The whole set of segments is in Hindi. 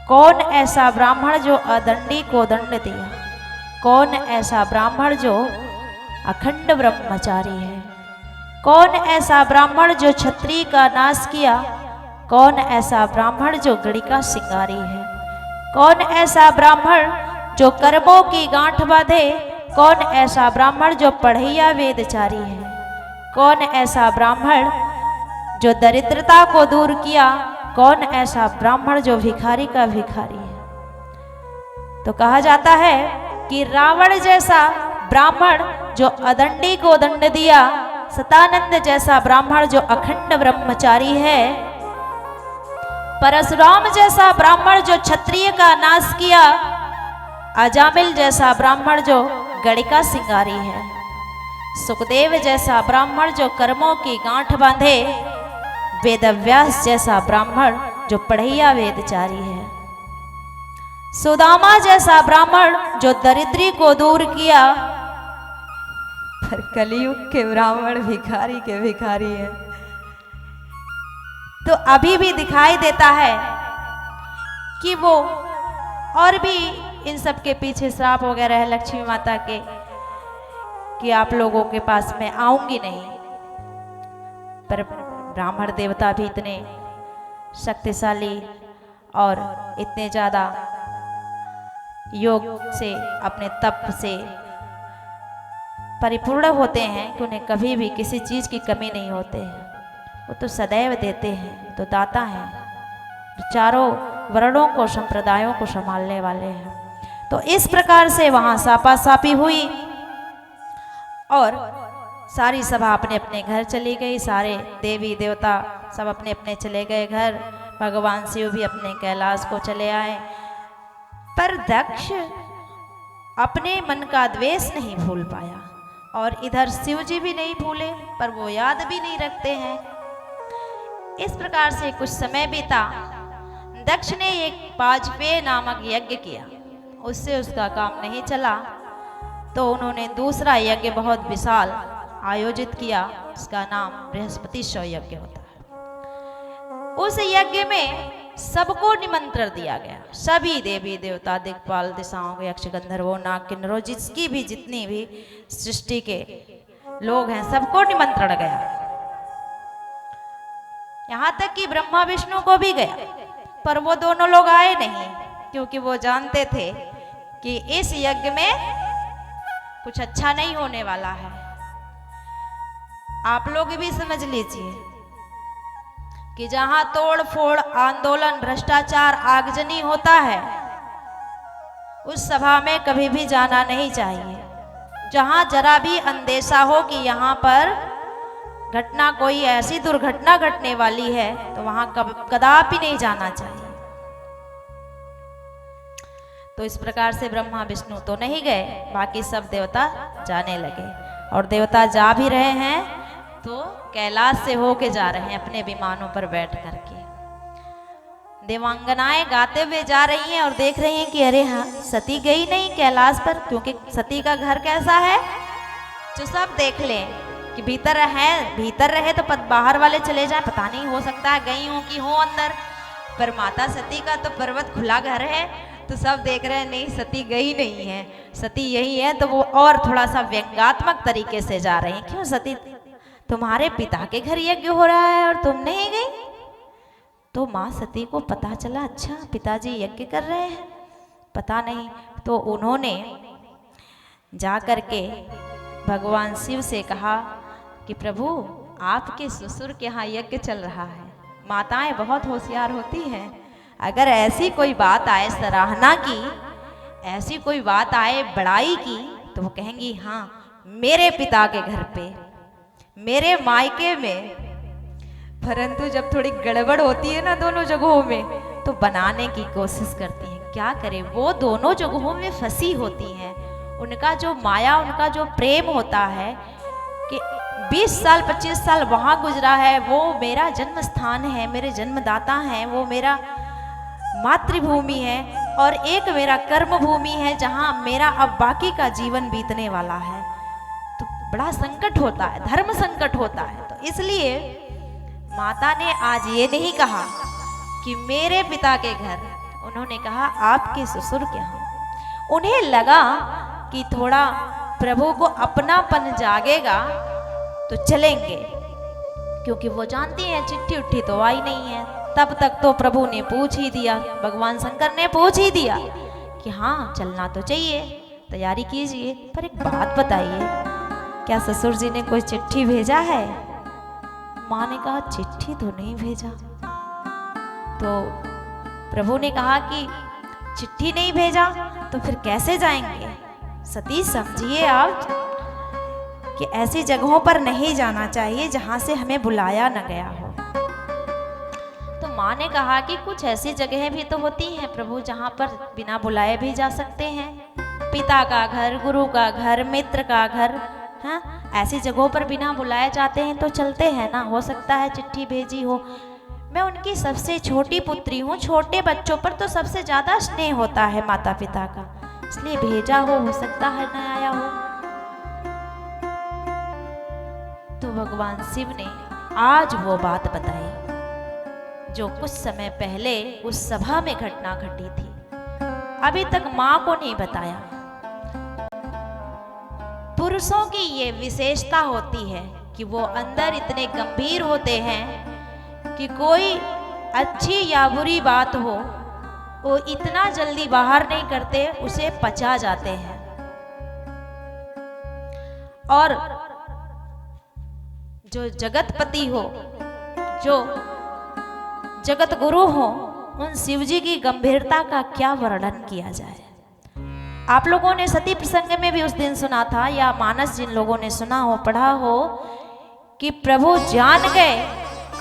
कौन ऐसा ब्राह्मण जो अदंडी को दंड दिया, कौन ऐसा ब्राह्मण जो अखंड ब्रह्मचारी है, कौन ऐसा ब्राह्मण जो क्षत्रिय का नाश किया, कौन ऐसा ब्राह्मण जो गणिका सिंगारी है, कौन ऐसा ब्राह्मण जो कर्मों की गांठ बांधे, कौन ऐसा ब्राह्मण जो पढ़ैया वेदचारी है, कौन ऐसा ब्राह्मण जो दरिद्रता को दूर किया, कौन ऐसा ब्राह्मण जो भिखारी का भिखारी है। तो कहा जाता है कि रावण जैसा ब्राह्मण जो अदंडी को दंड दिया, सतानंद जैसा ब्राह्मण जो अखंड ब्रह्मचारी है, परशुराम जैसा ब्राह्मण जो क्षत्रिय का नाश किया, अजामिल जैसा ब्राह्मण जो गणिका सिंगारी है, सुखदेव जैसा ब्राह्मण जो कर्मों की गांठ बांधे, वेदव्यास जैसा ब्राह्मण जो पढ़ैया वेदचारी है, सुदामा जैसा ब्राह्मण जो दरिद्री को दूर किया, पर कलयुग के ब्राह्मण भिखारी के भिखारी है। तो अभी भी दिखाई देता है कि वो और भी इन सब के पीछे श्राप वगैरह है लक्ष्मी माता के कि आप लोगों के पास मैं आऊंगी नहीं। पर ब्राह्मण देवता भी इतने शक्तिशाली और इतने ज्यादा योग से अपने तप से परिपूर्ण होते हैं कि उन्हें कभी भी किसी चीज की कमी नहीं होते हैं। वो तो सदैव देते हैं, तो दाता हैं, चारों वर्णों को संप्रदायों को संभालने वाले हैं। तो इस प्रकार से वहां सापासापी हुई और सारी सभा अपने अपने घर चली गई, सारे देवी देवता सब अपने अपने चले गए घर, भगवान शिव भी अपने कैलाश को चले आए। पर दक्ष अपने मन का द्वेष नहीं भूल पाया और इधर शिव जी भी नहीं भूले, पर वो याद भी नहीं रखते हैं। इस प्रकार से कुछ समय बीता। दक्ष ने एक वाजपेय नामक यज्ञ किया, उससे उसका काम नहीं चला, तो उन्होंने दूसरा यज्ञ बहुत विशाल आयोजित किया, उसका नाम बृहस्पति शव यज्ञ होता है। उस यज्ञ में सबको निमंत्रण दिया गया, सभी देवी देवता दिक्पाल दिशाओं यक्ष गंधर्वों नाग किन्नरों जिसकी भी जितनी भी सृष्टि के लोग हैं सबको निमंत्रण गया, यहां तक कि ब्रह्मा विष्णु को भी गया। पर वो दोनों लोग आए नहीं, क्योंकि वो जानते थे कि इस यज्ञ में कुछ अच्छा नहीं होने वाला है। आप लोग भी समझ लीजिए कि जहां तोड़ फोड़ आंदोलन भ्रष्टाचार आगजनी होता है उस सभा में कभी भी जाना नहीं चाहिए। जहां जरा भी अंदेशा हो कि यहाँ पर घटना कोई ऐसी दुर्घटना घटने वाली है तो वहां कदापि नहीं जाना चाहिए। तो इस प्रकार से ब्रह्मा विष्णु तो नहीं गए, बाकी सब देवता जाने लगे। और देवता जा भी रहे हैं तो कैलाश से होके जा रहे हैं अपने विमानों पर बैठ करके। देवांगनाएं गाते हुए जा रही हैं और देख रही हैं कि अरे हाँ सती गई नहीं कैलाश पर, क्योंकि सती का घर कैसा है जो सब देख लें कि भीतर रहे तो बाहर वाले चले जाएं, पता नहीं हो सकता है गई हूं कि हो अंदर। पर माता सती का तो पर्वत खुला घर है, तो सब देख रहे हैं नहीं सती गई नहीं है, सती यही है। तो वो और थोड़ा सा व्यंग्यात्मक तरीके से जा रहे हैं, क्यों सती तुम्हारे पिता के घर यज्ञ हो रहा है और तुम नहीं गई? तो माँ सती को पता चला अच्छा पिताजी यज्ञ कर रहे हैं, पता नहीं। तो उन्होंने जा करके भगवान शिव से कहा कि प्रभु आपके ससुर के यहाँ यज्ञ चल रहा है। माताएं बहुत होशियार होती हैं, अगर ऐसी कोई बात आए सराहना की, ऐसी कोई बात आए बड़ाई की, तो वो कहेंगी हाँ मेरे पिता के घर पे, मेरे मायके में। परंतु जब थोड़ी गड़बड़ होती है ना दोनों जगहों में, तो बनाने की कोशिश करती हैं। क्या करें, वो दोनों जगहों में फंसी होती हैं। उनका जो माया, उनका जो प्रेम होता है कि 20 साल 25 साल वहाँ गुजरा है, वो मेरा जन्म स्थान है, मेरे जन्मदाता हैं, वो मेरा मातृभूमि है, और एक मेरा कर्म भूमि है जहाँ मेरा अब बाकी का जीवन बीतने वाला है। तो बड़ा संकट होता है, धर्म संकट होता है। तो इसलिए माता ने आज ये नहीं कहा कि मेरे पिता के घर, उन्होंने कहा आपके ससुर के यहाँ। उन्हें लगा कि थोड़ा प्रभु को अपनापन जागेगा तो चलेंगे, क्योंकि वो जानती हैं चिट्ठी उट्ठी तो आई नहीं है। तब तक तो प्रभु ने पूछ ही दिया, भगवान शंकर ने पूछ ही दिया कि हाँ चलना तो चाहिए, तैयारी कीजिए, पर एक बात बताइए, क्या ससुर जी ने कोई चिट्ठी भेजा है? माँ ने कहा चिट्ठी तो नहीं भेजा। तो प्रभु ने कहा कि चिट्ठी नहीं भेजा तो फिर कैसे जाएंगे? सती समझिए आप कि ऐसी जगहों पर नहीं जाना चाहिए जहां से हमें बुलाया न गया हो। तो माँ ने कहा कि कुछ ऐसी जगहें भी तो होती हैं प्रभु जहां पर बिना बुलाए भी जा सकते हैं, पिता का घर, गुरु का घर, मित्र का घर, हाँ ऐसी जगहों पर बिना बुलाए जाते हैं तो चलते हैं ना, हो सकता है चिट्ठी भेजी हो। मैं उनकी सबसे छोटी पुत्री हूँ, छोटे बच्चों पर तो सबसे ज्यादा स्नेह होता है माता पिता का, इसलिए भेजा हो सकता है न आया हो। तो भगवान शिव ने आज वो बात बताई जो कुछ समय पहले उस सभा में घटना घटी थी, अभी तक माँ को नहीं बताया। पुरुषों की ये विशेषता होती है कि वो अंदर इतने गंभीर होते हैं कि कोई अच्छी या बुरी बात हो वो इतना जल्दी बाहर नहीं करते, उसे पचा जाते हैं। और जो जगतपति हो, जो जगत गुरु हो, उन शिवजी की गंभीरता का क्या वर्णन किया जाए। आप लोगों ने सती प्रसंग में भी उस दिन सुना था, या मानस जिन लोगों ने सुना हो, पढ़ा हो कि प्रभु जान गए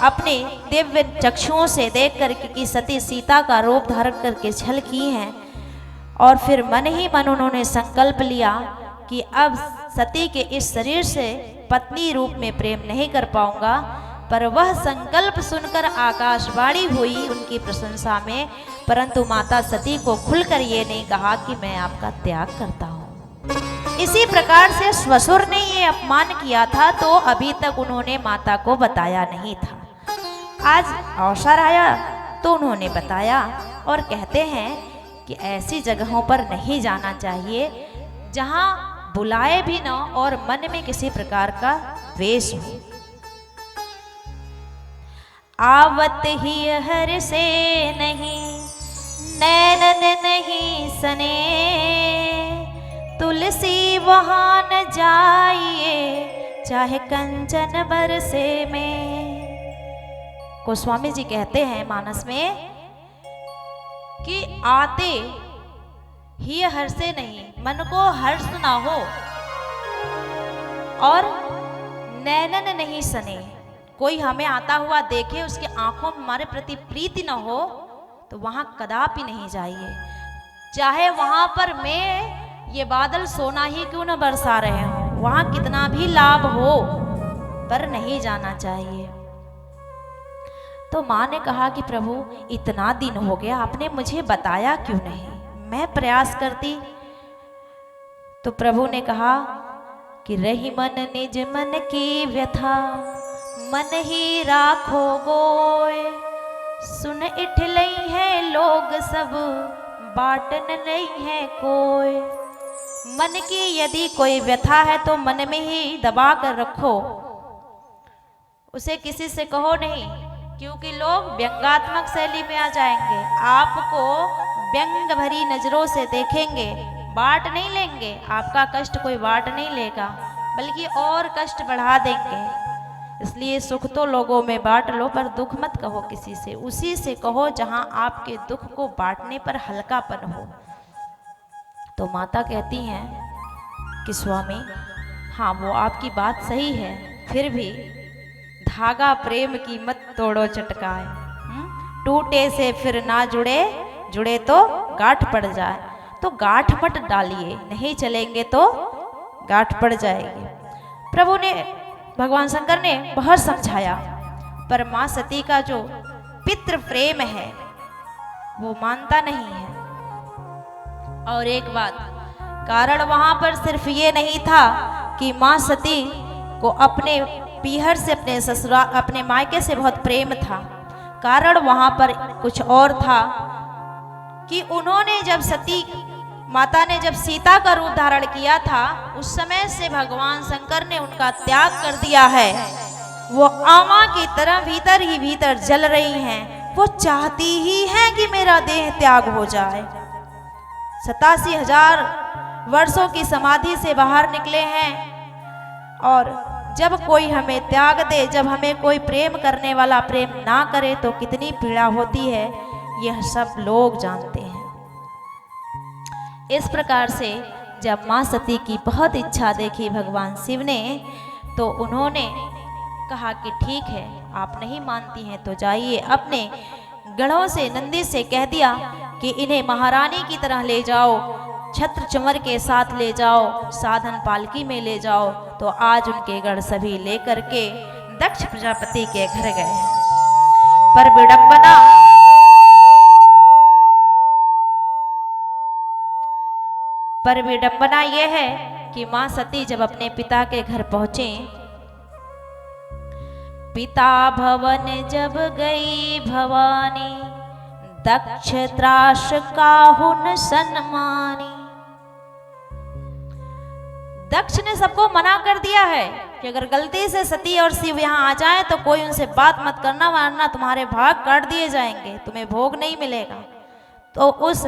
अपने दिव्य चक्षुओं से देख करके कि सती सीता का रूप धारण करके छल की हैं, और फिर मन ही मन उन्होंने संकल्प लिया कि अब सती के इस शरीर से पत्नी रूप में प्रेम नहीं कर पाऊंगा। पर वह संकल्प सुनकर आकाशवाणी हुई उनकी प्रशंसा में, परंतु माता सती को खुलकर ये नहीं कहा कि मैं आपका त्याग करता हूँ। इसी प्रकार से ससुर ने ये अपमान किया था तो अभी तक उन्होंने माता को बताया नहीं था। आज अवसर आया तो उन्होंने बताया, और कहते हैं कि ऐसी जगहों पर नहीं जाना चाहिए जहां बुलाए भी न और मन में किसी प्रकार का द्वेष हो। आवत ही हर से नहीं, नैनन नहीं सने, तुलसी वहां न जाइए, चाहे कंचन बरसे में। गोस्वामी जी कहते हैं मानस में कि आते ही हर्ष से नहीं, मन को हर्ष ना हो, और नैनन नहीं सने, कोई हमें आता हुआ देखे उसके आंखों में हमारे प्रति प्रीति न हो तो वहां कदापि नहीं जाइए। चाहे वहां पर मैं ये बादल सोना ही क्यों न बरसा रहे हो, वहां कितना भी लाभ हो, पर नहीं जाना चाहिए। तो माँ ने कहा कि प्रभु इतना दिन हो गया आपने मुझे बताया क्यों नहीं, मैं प्रयास करती। तो प्रभु ने कहा कि रही मन निज मन की व्यथा, मन ही राखो गोय, सुन इठलई है लोग सब, बाटन नहीं है कोई। मन की यदि कोई व्यथा है तो मन में ही दबा कर रखो, उसे किसी से कहो नहीं, क्योंकि लोग व्यंगात्मक शैली में आ जाएंगे, आपको व्यंग भरी नजरों से देखेंगे, बांट नहीं लेंगे। आपका कष्ट कोई बांट नहीं लेगा, बल्कि और कष्ट बढ़ा देंगे। इसलिए सुख तो लोगों में बांट लो, पर दुख मत कहो किसी से, उसी से कहो जहां आपके दुख को बांटने पर हल्कापन हो। तो माता कहती हैं कि स्वामी हाँ वो आपकी बात सही है, फिर भी धागा प्रेम की मत तोड़ो चटकाए, टूटे से फिर ना जुड़े, जुड़े तो गांठ पड़ जाए। तो गांठ मत डालिए, नहीं चलेंगे तो गांठ पड़ जाएगी। प्रभु ने, भगवान शंकर ने बहुत समझाया, पर माँ सती का जो पितृ प्रेम है वो मानता नहीं है। और एक बात, कारण वहां पर सिर्फ ये नहीं था कि माँ सती को अपने पीहर से, अपने ससुराल, अपने मायके से बहुत प्रेम था, कारण वहां पर कुछ और था। कि उन्होंने जब सती माता ने जब सीता का रूप धारण किया था, उस समय से भगवान शंकर ने उनका त्याग कर दिया है। वो आमा की तरह भीतर ही भीतर जल रही हैं। वो चाहती ही हैं कि मेरा देह त्याग हो जाए। 87,000 वर्षों की समाधि से बाहर निकले हैं, और जब कोई हमें त्याग दे, जब हमें कोई प्रेम करने वाला प्रेम ना करे तो कितनी पीड़ा होती है, यह सब लोग जानते हैं। इस प्रकार से जब माँ सती की बहुत इच्छा देखी भगवान शिव ने, तो उन्होंने कहा कि ठीक है, आप नहीं मानती हैं तो जाइए। अपने गढ़ों से, नंदी से कह दिया कि इन्हें महारानी की तरह ले जाओ, छत्र चमर के साथ ले जाओ, साधन पालकी में ले जाओ। तो आज उनके गढ़ सभी लेकर के दक्ष प्रजापति के घर गए। पर विडंबना यह है कि मां सती जब अपने पिता के घर पहुंचे, पिता भवन जब गई भवानी, दक्ष त्रास काहुन सन्मानी। दक्ष ने सबको मना कर दिया है कि अगर गलती से सती और शिव यहाँ आ जाएं तो कोई उनसे बात मत करना, वरना तुम्हारे भाग काट दिए जाएंगे, तुम्हें भोग नहीं मिलेगा। तो उस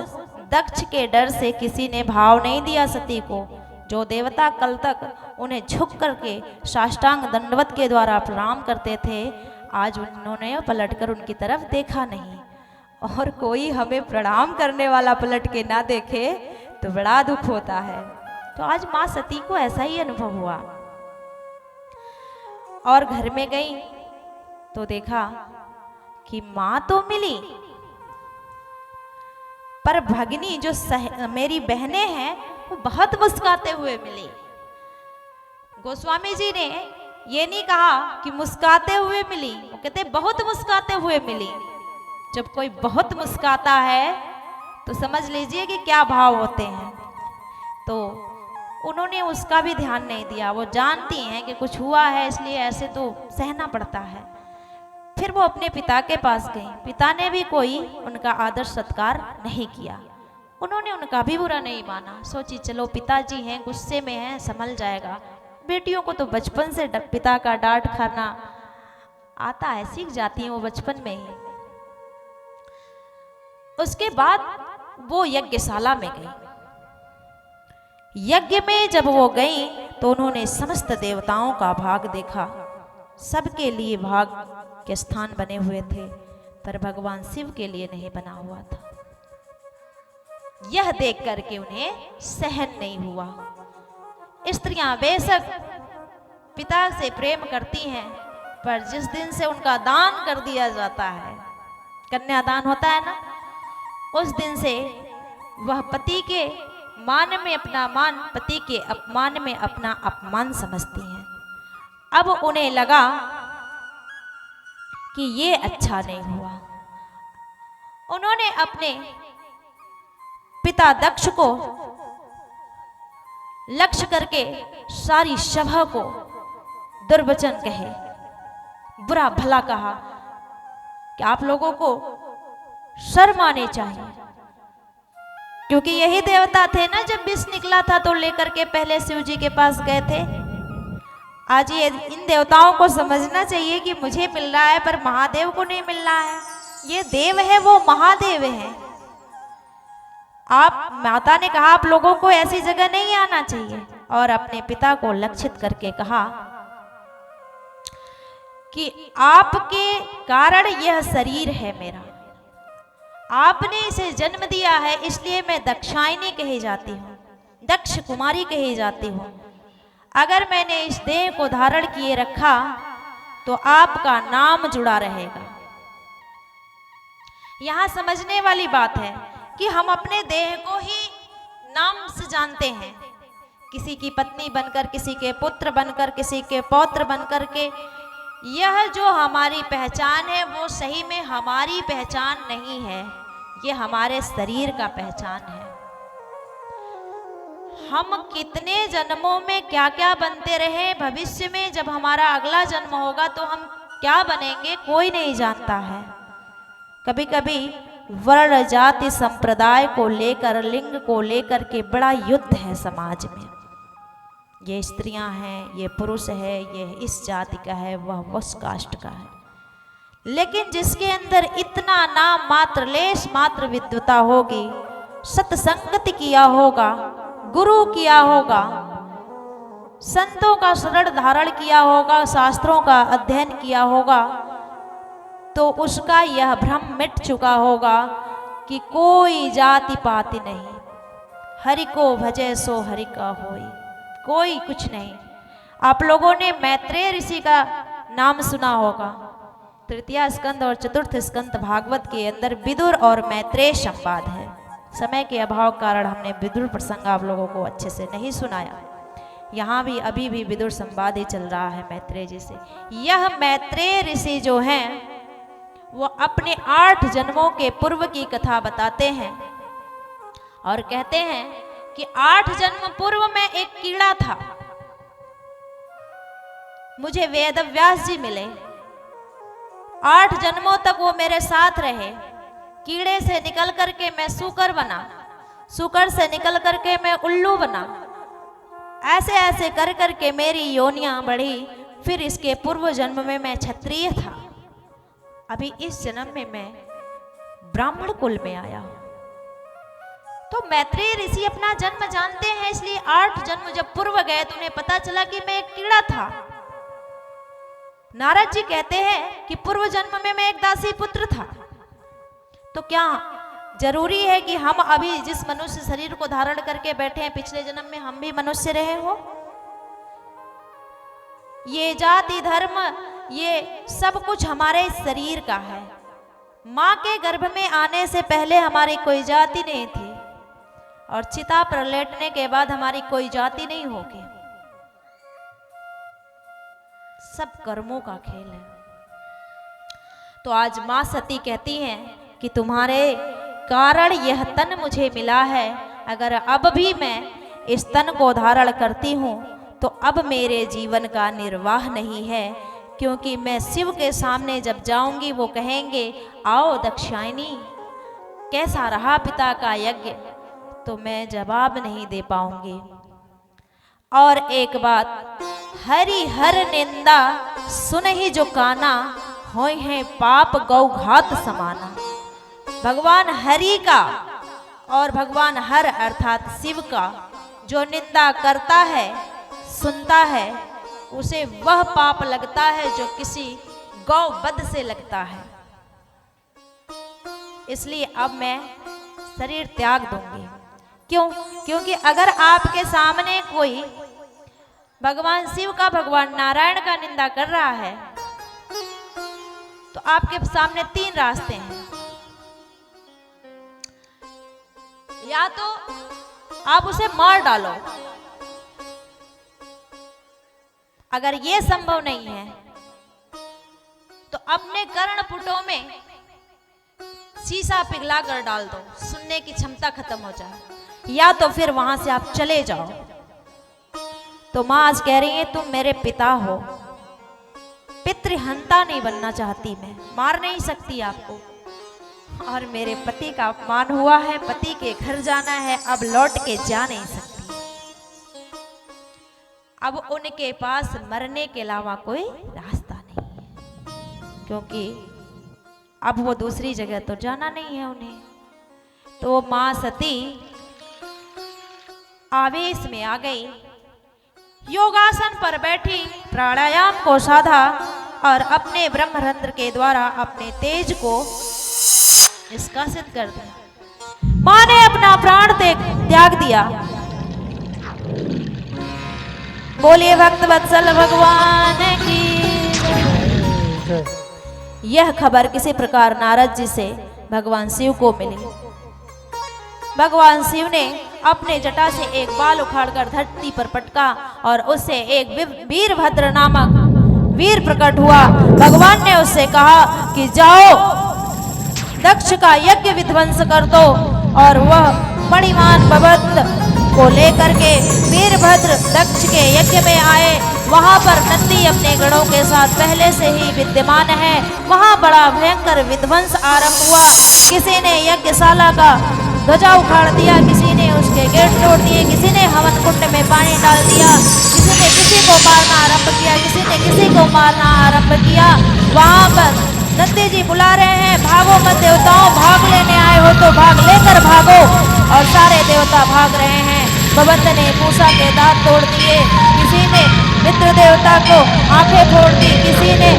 दक्ष के डर से किसी ने भाव नहीं दिया सती को। जो देवता कल तक उन्हें झुक करके साष्टांग दंडवत के द्वारा प्रणाम करते थे, आज उन्होंने पलटकर उनकी तरफ देखा नहीं। और कोई हमें प्रणाम करने वाला पलट के ना देखे तो बड़ा दुख होता है। तो आज मां सती को ऐसा ही अनुभव हुआ। और घर में गई तो देखा कि मां तो मिली, पर भगिनी जो मेरी बहनें हैं वो बहुत मुस्कुराते हुए मिली। गोस्वामी जी ने ये नहीं कहा कि मुस्कुराते हुए मिली, वो कहते बहुत मुस्कुराते हुए मिली। जब कोई बहुत मुस्कुराता है तो समझ लीजिए कि क्या भाव होते हैं। तो उन्होंने उसका भी ध्यान नहीं दिया। वो जानती हैं कि कुछ हुआ है, इसलिए ऐसे तो सहना पड़ता है। फिर वो अपने पिता के पास गई। पिता ने भी कोई उनका आदर सत्कार नहीं किया। उन्होंने उनका भी बुरा नहीं माना। सोची चलो पिताजी हैं, गुस्से में हैं, संभल जाएगा। बेटियों को तो बचपन से पिता का डांट खाना आता है, सीख जाती हैं वो बचपन में ही। उसके बाद वो यज्ञशाला में गई। यज्ञ में जब वो गई तो उन्होंने समस्त देवताओं का भाग देखा। सबके लिए भाग के स्थान बने हुए थे, पर भगवान शिव के लिए नहीं बना हुआ था। यह देख करके उन्हें सहन नहीं हुआ। स्त्रियां बेशक पिता से प्रेम करती हैं, पर जिस दिन से उनका दान कर दिया जाता है, कन्यादान होता है ना, उस दिन से वह पति के मान में अपना मान, पति के अपमान में अपना अपमान समझती हैं। अब उन्हें लगा कि ये अच्छा नहीं हुआ। उन्होंने अपने पिता दक्ष को लक्ष्य करके सारी सभा को दुर्वचन कहे, बुरा भला कहा कि आप लोगों को शर्म आनी चाहिए, क्योंकि यही देवता थे ना जब विष निकला था तो लेकर के पहले शिव जी के पास गए थे। आज ये इन देवताओं को समझना चाहिए कि मुझे मिल रहा है पर महादेव को नहीं मिल रहा है। ये देव है, वो महादेव है। आप माता ने कहा आप लोगों को ऐसी जगह नहीं आना चाहिए, और अपने पिता को लक्षित करके कहा कि आपके कारण यह शरीर है मेरा, आपने इसे जन्म दिया है, इसलिए मैं दक्षायनी कही जाती हूँ, दक्ष कुमारी कही जाती हूँ। अगर मैंने इस देह को धारण किए रखा तो आपका नाम जुड़ा रहेगा। यहां समझने वाली बात है कि हम अपने देह को ही नाम से जानते हैं। किसी की पत्नी बनकर, किसी के पुत्र बनकर, किसी के पौत्र बनकर के, यह जो हमारी पहचान है वो सही में हमारी पहचान नहीं है, ये हमारे शरीर का पहचान है। हम कितने जन्मों में क्या क्या बनते रहे, भविष्य में जब हमारा अगला जन्म होगा तो हम क्या बनेंगे कोई नहीं जानता है। कभी कभी वर्ण जाति संप्रदाय को लेकर, लिंग को लेकर के बड़ा युद्ध है समाज में। ये स्त्रियां हैं, ये पुरुष है, ये इस जाति का है, वह उस कास्ट का है। लेकिन जिसके अंदर इतना नाम मात्र, लेश मात्र विद्वता होगी, सत्संगत किया होगा, गुरु किया होगा, संतों का शरण धारण किया होगा, शास्त्रों का अध्ययन किया होगा, तो उसका यह भ्रम मिट चुका होगा कि कोई जाति पाति नहीं, हरि को भजे सो हरि का होई, कोई कुछ नहीं। आप लोगों ने मैत्रेय ऋषि का नाम सुना होगा। तृतीय स्कंद और चतुर्थ स्कंद भागवत के अंदर विदुर और मैत्रेय संवाद है। समय के अभाव कारण हमने विदुर प्रसंग आप लोगों को अच्छे से नहीं सुनाया। यहाँ भी अभी भी विदुर संवाद ही चल रहा है मैत्रेय जी से। यह मैत्रेय ऋषि जो हैं वो अपने 8 जन्मों के पूर्व की कथा बताते हैं और कहते हैं कि 8 जन्म पूर्व में एक कीड़ा था, मुझे वेदव्यास जी मिले, 8 जन्मों तक वो मेरे साथ रहे। कीड़े से निकल करके मैं सूकर बना, सूकर से निकल करके मैं उल्लू बना, ऐसे ऐसे कर करके मेरी योनियां बढ़ी। फिर इसके पूर्व जन्म में मैं क्षत्रिय था, अभी इस जन्म में मैं ब्राह्मण कुल में आया हूं। तो मैत्रेय ऋषि अपना जन्म जानते हैं, इसलिए 8 जन्म जब पूर्व गए तो उन्हें पता चला कि मैं एक कीड़ा था। नारद जी कहते हैं कि पूर्व जन्म में मैं एक दासी पुत्र था। तो क्या जरूरी है कि हम अभी जिस मनुष्य शरीर को धारण करके बैठे हैं, पिछले जन्म में हम भी मनुष्य रहे हो? ये जाति धर्म ये सब कुछ हमारे शरीर का है। माँ के गर्भ में आने से पहले हमारी कोई जाति नहीं थी और चिता पर लेटने के बाद हमारी कोई जाति नहीं होगी। सब कर्मों का खेल है। तो आज मां सती कहती हैं कि तुम्हारे कारण यह तन मुझे मिला है, अगर अब भी मैं इस तन को धारण करती हूँ तो अब मेरे जीवन का निर्वाह नहीं है, क्योंकि मैं शिव के सामने जब जाऊंगी वो कहेंगे आओ दक्षायनी कैसा रहा पिता का यज्ञ, तो मैं जवाब नहीं दे पाऊंगी। और एक बात, हरि हर निंदा सुन ही जो काना, होय है पाप गौ घात समाना। भगवान हरि का और भगवान हर अर्थात शिव का जो निंदा करता है, सुनता है, उसे वह पाप लगता है जो किसी गौ वध से लगता है। इसलिए अब मैं शरीर त्याग दूंगी। क्यों? क्योंकि अगर आपके सामने कोई भगवान शिव का, भगवान नारायण का निंदा कर रहा है तो आपके सामने 3 रास्ते हैं। या तो आप उसे मार डालो, अगर यह संभव नहीं है तो अपने कर्णपुटों में शीशा पिघला कर डाल दो, सुनने की क्षमता खत्म हो जाए। या तो फिर वहां से आप चले जाओ। तो मां आज कह रही है तुम मेरे पिता हो, पितृहंता नहीं बनना चाहती मैं, मार नहीं सकती आपको। और मेरे पति का अपमान हुआ है, पति के घर जाना है, अब लौट के जा नहीं सकती। अब उनके पास मरने के अलावा कोई रास्ता नहीं है, क्योंकि अब वो दूसरी जगह तो जाना नहीं है उन्हें। तो मां सती आवेश में आ गई, योगासन पर बैठी, प्राणायाम को साधा और अपने ब्रह्मरंध्र के द्वारा अपने तेज को निष्कासित कर दिया। मां ने अपना प्राण त्याग दिया। बोलिए भक्त वत्सल भगवान की। यह खबर किसी प्रकार नारद जी से भगवान शिव को मिली। भगवान शिव ने अपने जटा से एक बाल उखाड़कर धरती पर पटका और उससे एक वीरभद्र नामक वीर प्रकट हुआ। भगवान ने उससे कहा कि जाओ दक्ष का यज्ञ विध्वंस कर दो, और वह मणिमान भगवत को लेकर के वीरभद्र दक्ष के यज्ञ में आए। वहां पर नंदी अपने गणों के साथ पहले से ही विद्यमान है। वहां बड़ा भयंकर विध्वंस आरंभ हुआ। किसी ने यज्ञशाला का ध्वजा उखाड़ दिया, किसी ने उसके गेट तोड़ दिए, किसी ने हवन कुंड में पानी डाल दिया, किसी ने किसी को मारना आरंभ किया, किसी ने किसी को मारना आरंभ किया। वहां पर नंदी जी बुला रहे हैं, भागो मत देवताओं, भाग लेने आए हो तो भाग लेकर भागो। और सारे देवता भाग रहे हैं। भगवंत ने मूसा के दांत तोड़ दिए, किसी ने मित्र देवता को आंखें फोड़ दी, किसी ने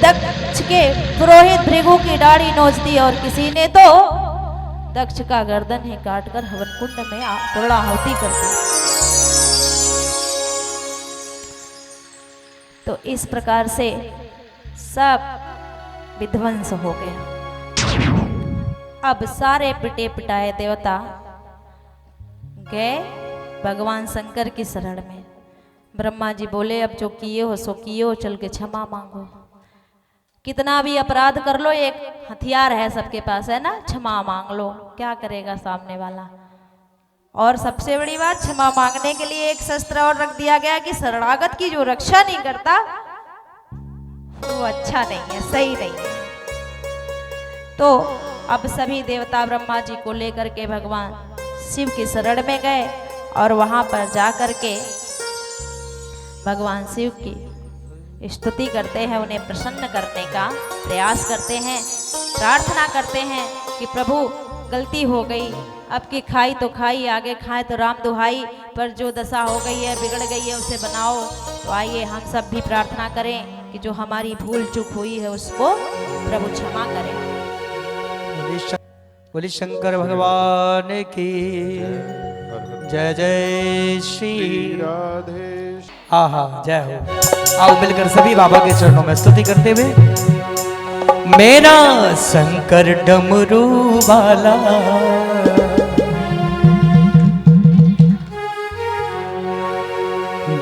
दक्ष के पुरोहित भृगु की दाढ़ी नोच दी और किसी ने तो दक्ष का गर्दन ही काटकर हवन कुंड में पूर्णाहुति कर दी। तो इस प्रकार से सब विध्वंस हो गया। अब सारे पिटे पिटाए देवता गए भगवान शंकर की शरण में। ब्रह्मा जी बोले, अब जो किए हो सो किए हो, चल के क्षमा मांगो। कितना भी अपराध कर लो, एक हथियार है सबके पास, है ना, क्षमा मांग लो, क्या करेगा सामने वाला। और सबसे बड़ी बात, क्षमा मांगने के लिए एक शस्त्र और रख दिया गया कि शरणागत की जो रक्षा नहीं करता वो अच्छा नहीं है, सही नहीं है। तो अब सभी देवता ब्रह्मा जी को लेकर के भगवान शिव की शरण में गए और वहां पर जा करके भगवान शिव की स्तुति करते हैं, उन्हें प्रसन्न करने का प्रयास करते हैं, प्रार्थना करते हैं कि प्रभु गलती हो गई, अब की खाई तो खाई, आगे खाए तो राम दुहाई, पर जो दशा हो गई है, बिगड़ गई है, उसे बनाओ। तो आइए हम सब भी प्रार्थना करें कि जो हमारी भूल चूक हुई है उसको प्रभु क्षमा करें। बोली शंकर भगवान की जय जय श्री राधे। आहा, जय हो। आओ मिलकर सभी बाबा के चरणों में स्तुति करते हुए। मेरा शंकर डमरू वाला,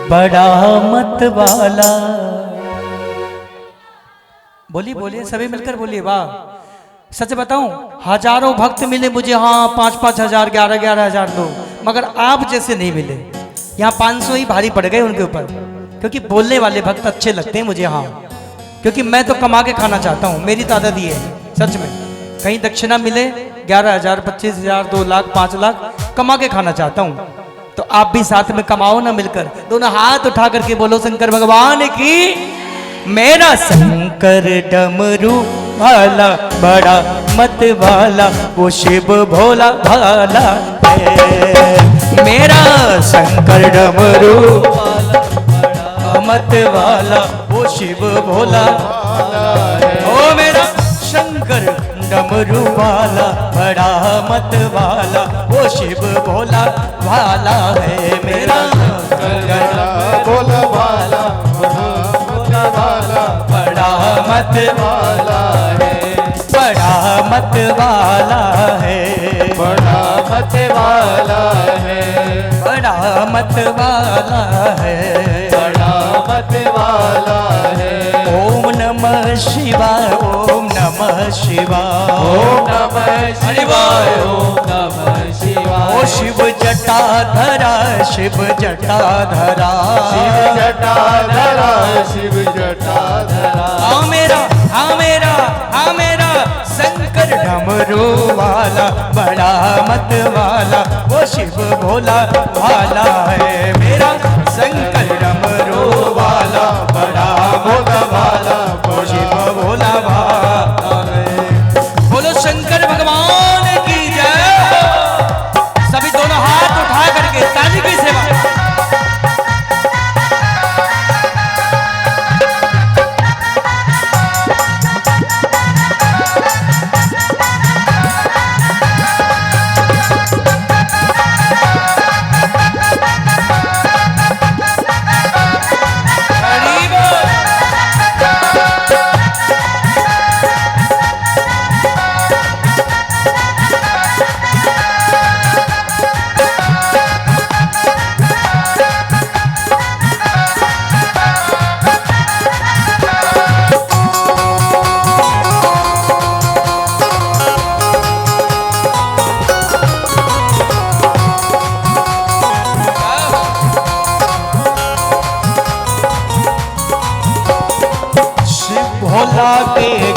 बड़ा मत वाला। बोलिए बोलिए सभी मिलकर बोलिए। वाह, सच बताऊं, हजारों भक्त मिले मुझे, हाँ 5-5 हजार 11-11 हजार लोग, मगर आप जैसे नहीं मिले। यहाँ 500 ही भारी पड़ गए उनके ऊपर, क्योंकि बोलने वाले भक्त अच्छे लगते हैं मुझे। हाँ, क्योंकि मैं तो कमा के खाना चाहता हूँ, मेरी तो आदत ये है सच में। कहीं दक्षिणा मिले 11,000 25,000 2 लाख 5 लाख कमा के खाना चाहता हूँ। तो आप भी साथ में कमाओ ना, मिलकर दोनों हाथ उठा करके बोलो शंकर भगवान की। मेरा शंकर डमरू वाला, बड़ा मत वाला, वो शिव भोला भाला है। मेरा शंकर डमरू वाला, बड़ा मत वाला, वो शिव भोला है। ओ मेरा शंकर डमरू वाला, बड़ा मत वाला, वो शिव भोला भाला है। मेरा शंकर भोला वाला, बड़ा मत वाला है, बड़ा मत वाला है, बड़ा मत वाला है, बड़ा मत वाला है, बड़ा मत वाला है। ओम नमः शिवाय, ओम नमः शिवाय, ओम नमः शिवाय, ओम नमः शिवाय। ओ शिव जटाधरा, शिव जटाधरा, शिव जटाधरा, शिव जटाधरा। हाँ मेरा, हाँ मेरा, हाँ मेरा शंकर डमरू वाला, बड़ा मत वाला, वो शिव भोला भाला है। मेरा शंकर डमरू वाला, बड़ा मत वाला, वो शिव भोला भाला है। बोलो शंकर भगवान की जय। सभी दोनों हाथ उठा करके ताली की सेवा।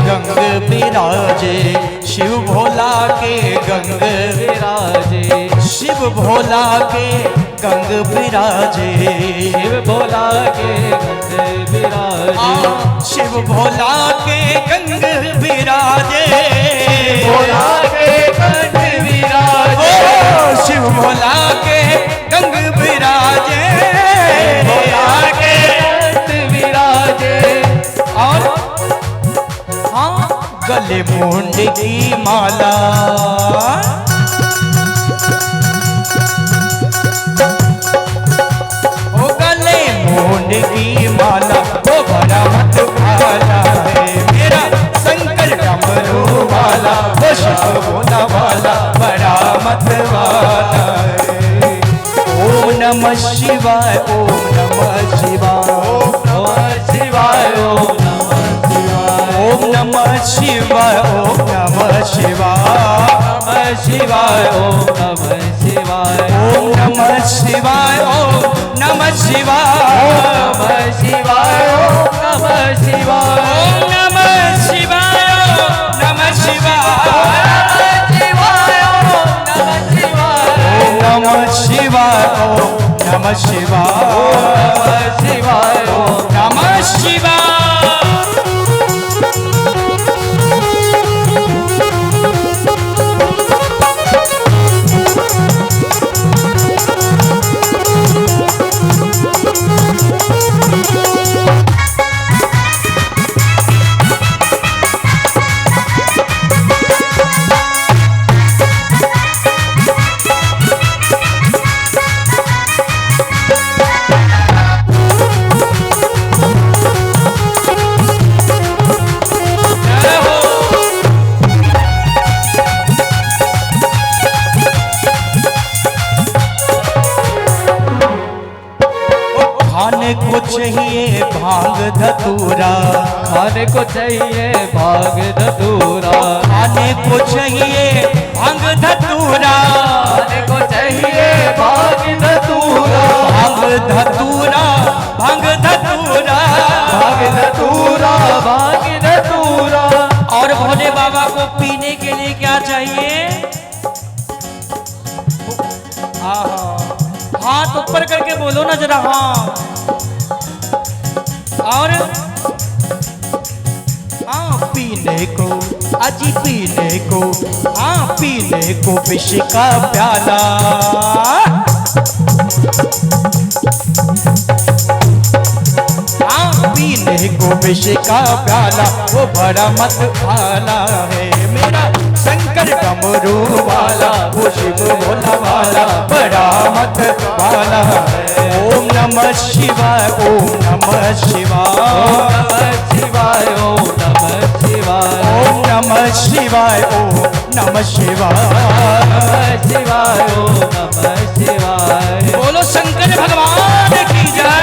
गंग विराजे, शिव भोला के गंग विराजे, शिव भोला के गंग विराजे, शिव भोला के गंग विराजे, शिव भोला के गंग विराजे, भोला के गंग विराजे, शिव भोला के गंग विराजे, भोला के गंग विराजे। और हाँ गले मुंड की माला, ओ गले मुंड की माला, वो बड़ा मत भाला है मेरा शंकर डमरू वाला, वो शिव भोला वाला बड़ा मत वाला है। ओम नमः शिवाय, ओम नमः शिवाय, ओम नमः शिवाय, ओम नमः शिवाय, ओम नमः शिवाय, ओम नमः शिवाय, ओम नमः शिवाय, ओम नमः शिवाय, ओम नमः शिवाय, ओम नमः शिवाय, ओम नमः शिवाय, ओम नमः शिवाय, ओम नमः शिवाय, ओम नमः शिवाय, ओम नमः शिवाय, ओम नमः शिवाय, खाने को चाहिए भांग धतूरा, खाने को चाहिए भांग धतूरा, खाने को चाहिए भांग धतूरा, खाने को चाहिए भांग धतूरा, भांग धतूरा, भांग धतूरा, भांग धतूरा, भांग धतूरा। और भोले बाबा को पीने के लिए क्या चाहिए? हाथ ऊपर करके बोलो ना जरा। हाँ और हाँ पीने को, अजी पीने को, हाँ पीने को विष का प्याला, हाँ पीने को विष का प्याला, वो बड़ा मत भाला है मेरा शंकर डमरू वाला, वो शिव भोला वाला बड़ा मत वाला है। ओम नमः शिवाय, ओम नमः शिवाय, ओम नमः शिवाय, ओम नमः शिवाय, ओम नमः शिवाय, ओम नमः शिवाय, शिवाय, ओम नमः शिवाय। बोलो शंकर भगवान की जय।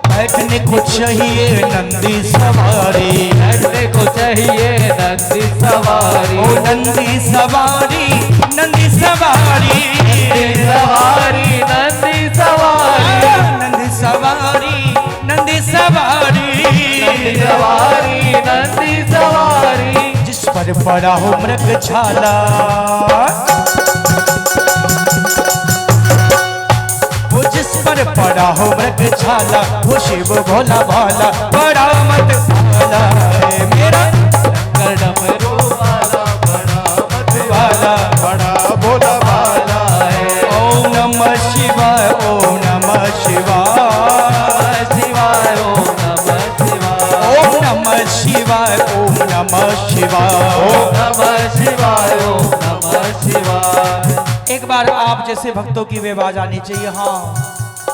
बैठने को चाहिए नंदी सवारी, बैठने को चाहिए नंदी सवारी, ओ नंदी सवारी, नंदी सवारी, नंदी सवारी, नंदी सवारी, नंदी सवारी, नंदी सवारी, नंदी सवारी, नंदी सवारी। जिस पर पड़ा हो मृग छाला, वो जिस पर पड़ा हो मृग छाला, वो शिव भोला भाला बड़ा मत भाला है मेरा शंकर डमरू वाला बड़ा मत वाला, बड़ा भोला भाला है। ओम नमः शिवाय, ओम नमः शिवाय, शिवाय, ओम नमः शिवाय, ओम नमः शिवाय, ओम नमः शिवाय, ओम नमः शिवाय, ओम नमः शिवाय। एक बार आप जैसे भक्तों की वे आवाज आनी चाहिए। हाँ